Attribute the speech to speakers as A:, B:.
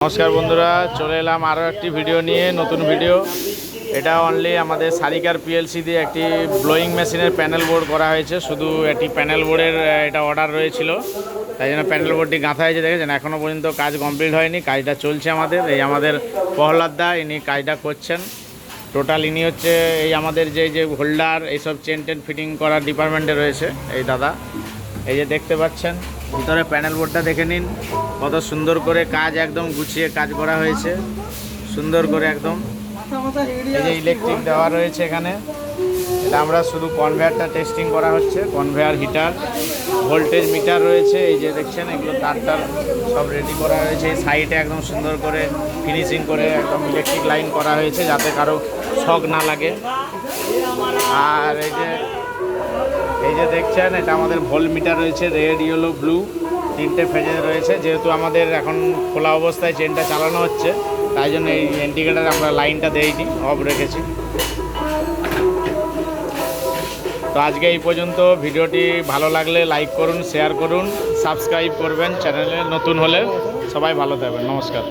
A: নমস্কার বন্ধুরা, চলে এলাম আরও একটি ভিডিও নিয়ে, নতুন ভিডিও। এটা অনলি আমাদের সারিকার পিএলসি দিয়ে একটি ব্লোয়িং মেশিনের প্যানেল বোর্ড করা হয়েছে। শুধু একটি প্যানেল বোর্ডের এটা অর্ডার রয়েছিল, তাই জন্য প্যানেল বোর্ডটি গাঁথা হয়েছে। দেখেছেন, এখনও পর্যন্ত কাজ কমপ্লিট হয়নি, কাজটা চলছে আমাদের। এই আমাদের প্রহ্লাদ দা, ইনি কাজটা করছেন। টোটাল ইনি হচ্ছে এই আমাদের যে হোল্ডার এইসব চেন টেন ফিটিং করার ডিপার্টমেন্টে রয়েছে এই দাদা। এই যে দেখতে পাচ্ছেন ভিতরে প্যানেল বোর্ডটা দেখে নিন, কত সুন্দর করে কাজ, একদম গুছিয়ে কাজ করা হয়েছে সুন্দর করে একদম। এই যে ইলেকট্রিক দেওয়া রয়েছে এখানে, এটা আমরা শুধু কনভেয়ারটা টেস্টিং করা হচ্ছে। কনভেয়ার, হিটার, ভোল্টেজ মিটার রয়েছে। এই যে দেখছেন এগুলো তার সব রেডি করা হয়েছে। এই সাইডে একদম সুন্দর করে ফিনিশিং করে একদম ইলেকট্রিক লাইন করা হয়েছে, যাতে কারো শক না লাগে। আর এই যে দেখছেন, এটা আমাদের ভোল্ট মিটার রয়েছে, রেড, ইয়েলো, ব্লু, তিনটে ফেজে রয়েছে। যেহেতু আমাদের এখন খোলা অবস্থায় চেনটা চালানো হচ্ছে, তাই জন্য এই ইন্ডিকেটার আমরা লাইনটা দেইনি, অফ রেখেছি। তো আজকে এই পর্যন্ত। ভিডিওটি ভালো লাগলে লাইক করুন, শেয়ার করুন, সাবস্ক্রাইব করবেন চ্যানেলে নতুন হলে। সবাই ভালো থাকবেন, নমস্কার।